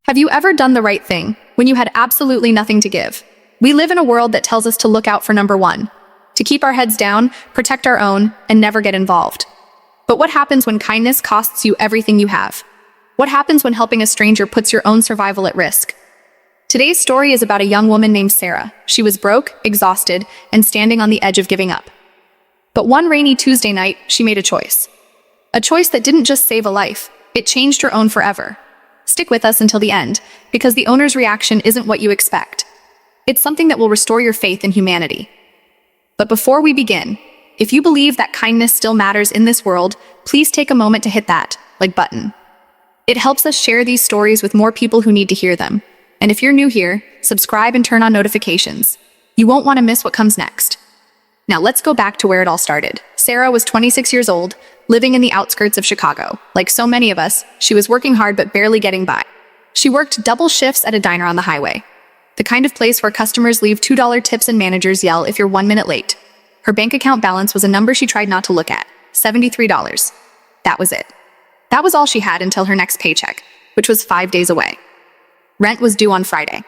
Have you ever done the right thing when you had absolutely nothing to give? We live in a world that tells us to look out for number one, to keep our heads down, protect our own, and never get involved. But what happens when kindness costs you everything you have? What happens when helping a stranger puts your own survival at risk? Today's story is about a young woman named Sarah. She was broke, exhausted, and standing on the edge of giving up. But one rainy Tuesday night, she made a choice. A choice that didn't just save a life, it changed her own forever. Stick with us until the end, because the owner's reaction isn't what you expect. It's something that will restore your faith in humanity. But before we begin, if you believe that kindness still matters in this world, please take a moment to hit that like button. It helps us share these stories with more people who need to hear them. And if you're new here, subscribe and turn on notifications. You won't want to miss what comes next. Now let's go back to where it all started. Sarah was 26 years old, living in the outskirts of Chicago. Like so many of us, she was working hard but barely getting by. She worked double shifts at a diner on the highway, the kind of place where customers leave $2 tips and managers yell if you're 1 minute late. Her bank account balance was a number she tried not to look at, $73. That was it. That was all she had until her next paycheck, which was 5 days away. Rent was due on Friday.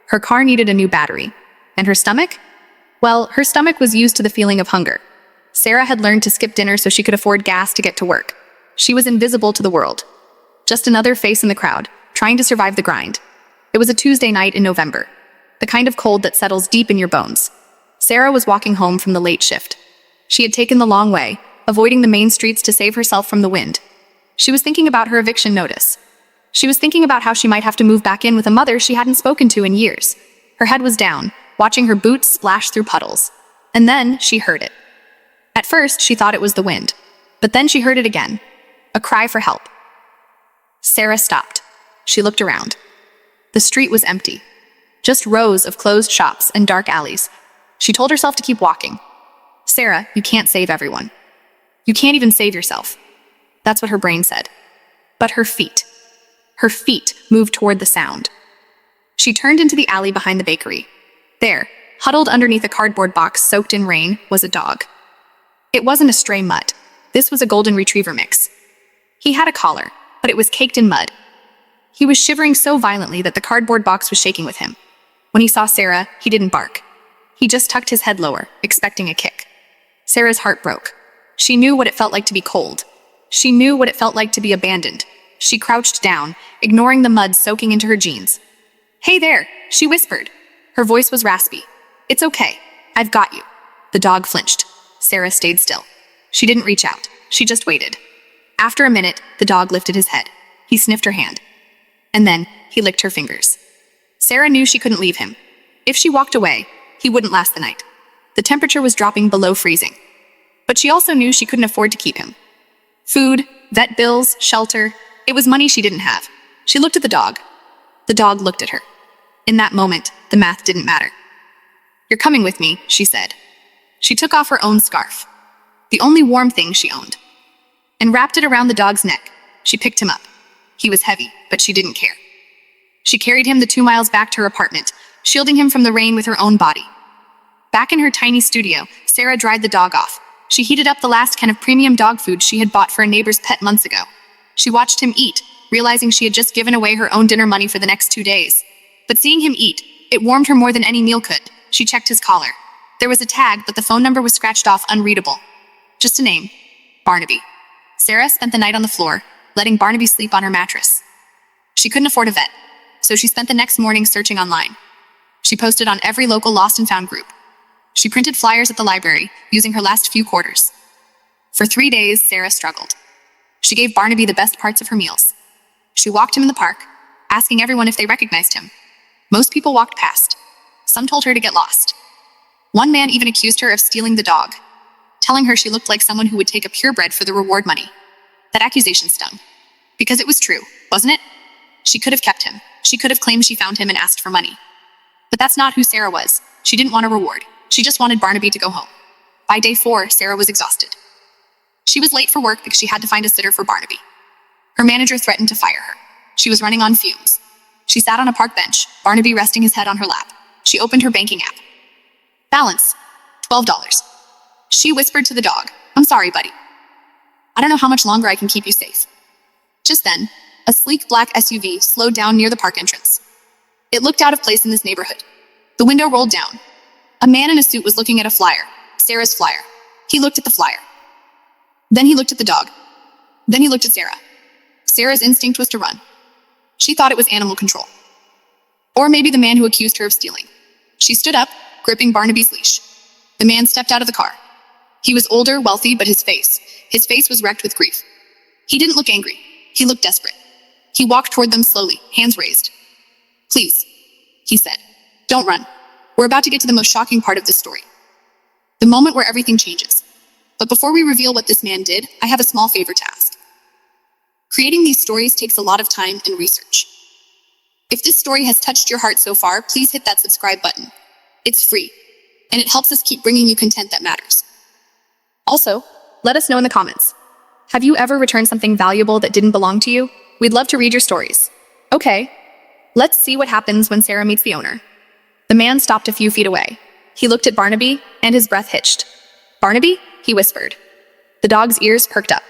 Her car needed a new battery. And her stomach? Well, her stomach was used to the feeling of hunger. Sarah had learned to skip dinner so she could afford gas to get to work. She was invisible to the world. Just another face in the crowd, trying to survive the grind. It was a Tuesday night in November, the kind of cold that settles deep in your bones. Sarah was walking home from the late shift. She had taken the long way, avoiding the main streets to save herself from the wind. She was thinking about her eviction notice. She was thinking about how she might have to move back in with a mother she hadn't spoken to in years. Her head was down, watching her boots splash through puddles. And then she heard it. At first, she thought it was the wind. But then she heard it again. A cry for help. Sarah stopped. She looked around. The street was empty. Just rows of closed shops and dark alleys. She told herself to keep walking. Sarah, you can't save everyone. You can't even save yourself. That's what her brain said. But her feet moved toward the sound. She turned into the alley behind the bakery. There, huddled underneath a cardboard box soaked in rain, was a dog. It wasn't a stray mutt. This was a golden retriever mix. He had a collar, but it was caked in mud. He was shivering so violently that the cardboard box was shaking with him. When he saw Sarah, he didn't bark. He just tucked his head lower, expecting a kick. Sarah's heart broke. She knew what it felt like to be cold. She knew what it felt like to be abandoned. She crouched down, ignoring the mud soaking into her jeans. "Hey there," she whispered. Her voice was raspy. "It's okay. I've got you." The dog flinched. Sarah stayed still. She didn't reach out. She just waited. After a minute, the dog lifted his head. He sniffed her hand. And then, he licked her fingers. Sarah knew she couldn't leave him. If she walked away, he wouldn't last the night. The temperature was dropping below freezing. But she also knew she couldn't afford to keep him. Food, vet bills, shelter, it was money she didn't have. She looked at the dog. The dog looked at her. In that moment, the math didn't matter. "You're coming with me," she said. She took off her own scarf, the only warm thing she owned, and wrapped it around the dog's neck. She picked him up. He was heavy, but she didn't care. She carried him the 2 miles back to her apartment, shielding him from the rain with her own body. Back in her tiny studio, Sarah dried the dog off. She heated up the last can of premium dog food she had bought for a neighbor's pet months ago. She watched him eat, realizing she had just given away her own dinner money for the next 2 days. But seeing him eat, it warmed her more than any meal could. She checked his collar. There was a tag, but the phone number was scratched off, unreadable. Just a name. Barnaby. Sarah spent the night on the floor, letting Barnaby sleep on her mattress. She couldn't afford a vet, so she spent the next morning searching online. She posted on every local lost and found group. She printed flyers at the library, using her last few quarters. For 3 days, Sarah struggled. She gave Barnaby the best parts of her meals. She walked him in the park, asking everyone if they recognized him. Most people walked past. Some told her to get lost. One man even accused her of stealing the dog, telling her she looked like someone who would take a purebred for the reward money. That accusation stung. Because it was true, wasn't it? She could have kept him. She could have claimed she found him and asked for money. But that's not who Sarah was. She didn't want a reward. She just wanted Barnaby to go home. By day 4, Sarah was exhausted. She was late for work because she had to find a sitter for Barnaby. Her manager threatened to fire her. She was running on fumes. She sat on a park bench, Barnaby resting his head on her lap. She opened her banking app. Balance, $12. She whispered to the dog, "I'm sorry, buddy. I don't know how much longer I can keep you safe." Just then, A sleek black SUV slowed down near the park entrance. It looked out of place in this neighborhood. The window rolled down. A man in a suit was looking at a flyer, Sarah's flyer. He looked at the flyer. Then he looked at the dog. Then he looked at Sarah. Sarah's instinct was to run. She thought it was animal control. Or maybe the man who accused her of stealing. She stood up, gripping Barnaby's leash. The man stepped out of the car. He was older, wealthy, but his face was wrecked with grief. He didn't look angry. He looked desperate. He walked toward them slowly, hands raised. "Please," he said. "Don't run. We're about to get to the most shocking part of this story. The moment where everything changes. But before we reveal what this man did, I have a small favor to ask. Creating these stories takes a lot of time and research. If this story has touched your heart so far, please hit that subscribe button. It's free, and it helps us keep bringing you content that matters. Also, let us know in the comments. Have you ever returned something valuable that didn't belong to you? We'd love to read your stories. Okay, let's see what happens when Sarah meets the owner. The man stopped a few feet away. He looked at Barnaby, and his breath hitched. "Barnaby?" he whispered. The dog's ears perked up.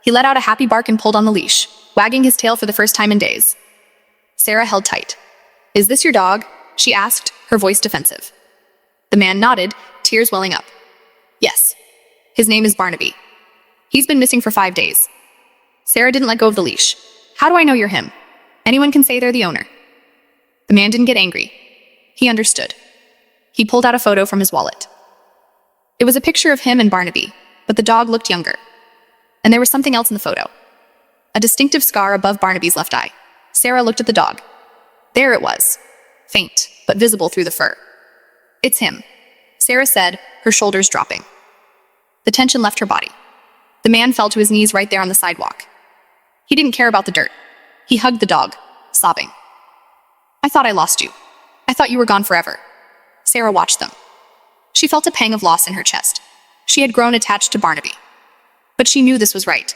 He let out a happy bark and pulled on the leash, wagging his tail for the first time in days. Sarah held tight. "Is this your dog?" she asked, her voice defensive. The man nodded, tears welling up. "Yes. His name is Barnaby. He's been missing for 5 days." Sarah didn't let go of the leash. "How do I know you're him? Anyone can say they're the owner." The man didn't get angry. He understood. He pulled out a photo from his wallet. It was a picture of him and Barnaby, but the dog looked younger. And there was something else in the photo. A distinctive scar above Barnaby's left eye. Sarah looked at the dog. There it was, faint, but visible through the fur. "It's him," Sarah said, her shoulders dropping. The tension left her body. The man fell to his knees right there on the sidewalk. He didn't care about the dirt. He hugged the dog, sobbing. "I thought I lost you. I thought you were gone forever." Sarah watched them. She felt a pang of loss in her chest. She had grown attached to Barnaby. But she knew this was right.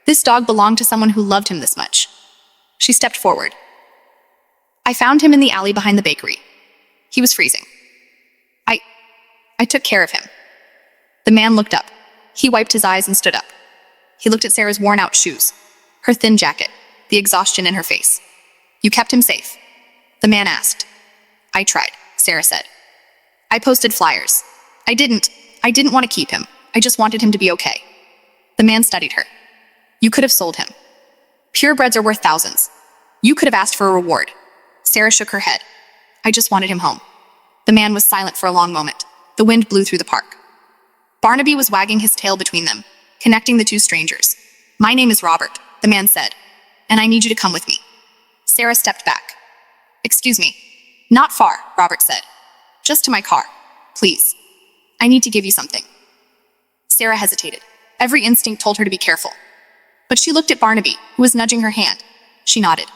This dog belonged to someone who loved him this much. She stepped forward. "I found him in the alley behind the bakery. He was freezing. I took care of him." The man looked up. He wiped his eyes and stood up. He looked at Sarah's worn-out shoes, her thin jacket, the exhaustion in her face. "You kept him safe?" The man asked. "I tried," Sarah said. "I posted flyers. I didn't want to keep him. I just wanted him to be okay." The man studied her. "You could have sold him. Purebreds are worth thousands. You could have asked for a reward." Sarah shook her head. "I just wanted him home." The man was silent for a long moment. The wind blew through the park. Barnaby was wagging his tail between them, connecting the two strangers. "My name is Robert," the man said, "and I need you to come with me." Sarah stepped back. "Excuse me." "Not far," Robert said. "Just to my car. Please. I need to give you something." Sarah hesitated. Every instinct told her to be careful. But she looked at Barnaby, who was nudging her hand. She nodded.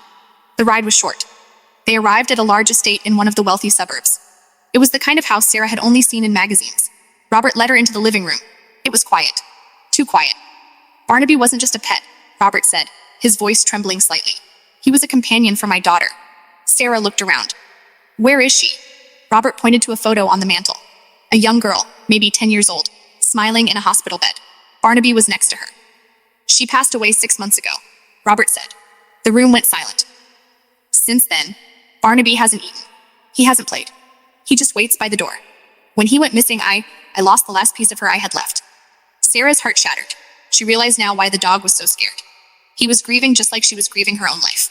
The ride was short. They arrived at a large estate in one of the wealthy suburbs. It was the kind of house Sarah had only seen in magazines. Robert led her into the living room. It was quiet. Too quiet. "Barnaby wasn't just a pet," Robert said, his voice trembling slightly. "He was a companion for my daughter." Sarah looked around. "Where is she?" Robert pointed to a photo on the mantel. A young girl, maybe 10 years old, smiling in a hospital bed. Barnaby was next to her. "She passed away 6 months ago," Robert said. The room went silent. Since then, Barnaby hasn't eaten. He hasn't played. He just waits by the door. When he went missing, I lost the last piece of her I had left. Sarah's heart shattered. She realized now why the dog was so scared. He was grieving just like she was grieving her own life.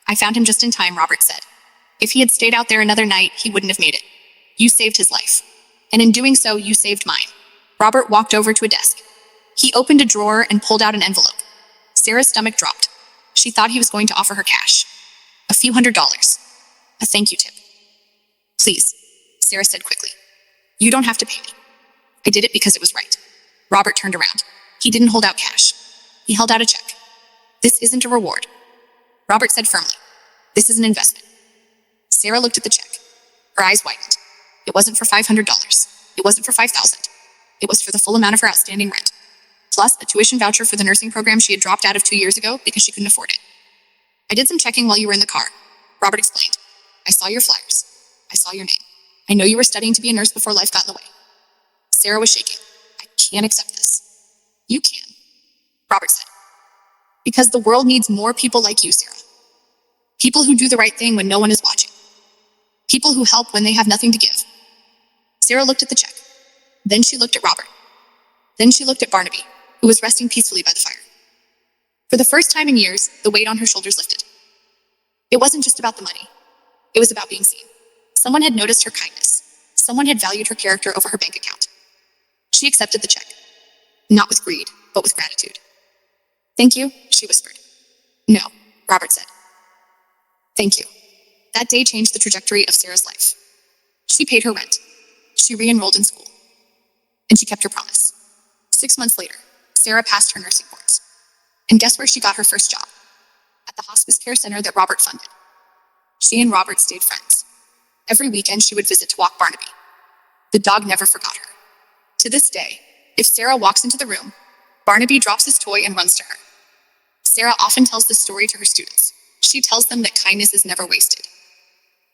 "I found him just in time," Robert said. "If he had stayed out there another night, he wouldn't have made it. You saved his life. And in doing so, you saved mine." Robert walked over to a desk. He opened a drawer and pulled out an envelope. Sarah's stomach dropped. She thought he was going to offer her cash. A few $100s. A thank you tip. "Please," Sarah said quickly. "You don't have to pay me. I did it because it was right." Robert turned around. He didn't hold out cash. He held out a check. "This isn't a reward," Robert said firmly. "This is an investment." Sarah looked at the check. Her eyes widened. It wasn't for $500. It wasn't for $5,000. It was for the full amount of her outstanding rent, plus a tuition voucher for the nursing program she had dropped out of 2 years ago because she couldn't afford it. "I did some checking while you were in the car," Robert explained. "I saw your flyers. I saw your name. I know you were studying to be a nurse before life got in the way." Sarah was shaking. "I can't accept this." "You can," Robert said. Because the world needs more people like you, Sarah. People who do the right thing when no one is watching. People who help when they have nothing to give. Sarah looked at the check. Then she looked at Robert. Then she looked at Barnaby, who was resting peacefully by the fire. For the first time in years, the weight on her shoulders lifted. It wasn't just about the money. It was about being seen. Someone had noticed her kindness. Someone had valued her character over her bank account. She accepted the check. Not with greed, but with gratitude. "Thank you," she whispered. "No," Robert said. "Thank you." That day changed the trajectory of Sarah's life. She paid her rent. She re-enrolled in school. And she kept her promise. 6 months later, Sarah passed her nursing boards. And guess where she got her first job? At the hospice care center that Robert funded. She and Robert stayed friends. Every weekend she would visit to walk Barnaby. The dog never forgot her. To this day, if Sarah walks into the room, Barnaby drops his toy and runs to her. Sarah often tells this story to her students. She tells them that kindness is never wasted.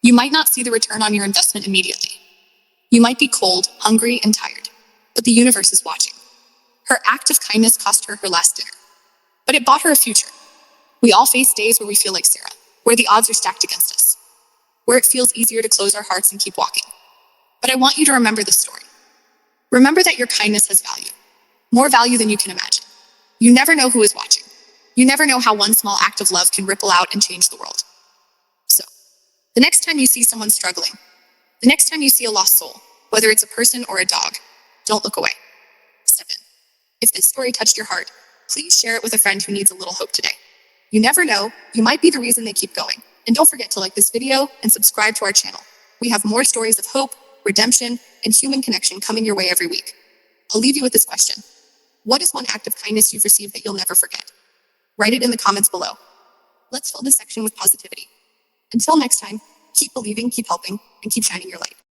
You might not see the return on your investment immediately. You might be cold, hungry, and tired, but the universe is watching. Her act of kindness cost her her last dinner, but it bought her a future. We all face days where we feel like Sarah, where the odds are stacked against us, where it feels easier to close our hearts and keep walking. But I want you to remember this story. Remember that your kindness has value, more value than you can imagine. You never know who is watching. You never know how one small act of love can ripple out and change the world. So, the next time you see someone struggling, the next time you see a lost soul, whether it's a person or a dog, don't look away. Step in. If this story touched your heart, please share it with a friend who needs a little hope today. You never know, you might be the reason they keep going. And don't forget to like this video and subscribe to our channel. We have more stories of hope, redemption, and human connection coming your way every week. I'll leave you with this question. What is one act of kindness you've received that you'll never forget? Write it in the comments below. Let's fill this section with positivity. Until next time, keep believing, keep helping, and keep shining your light.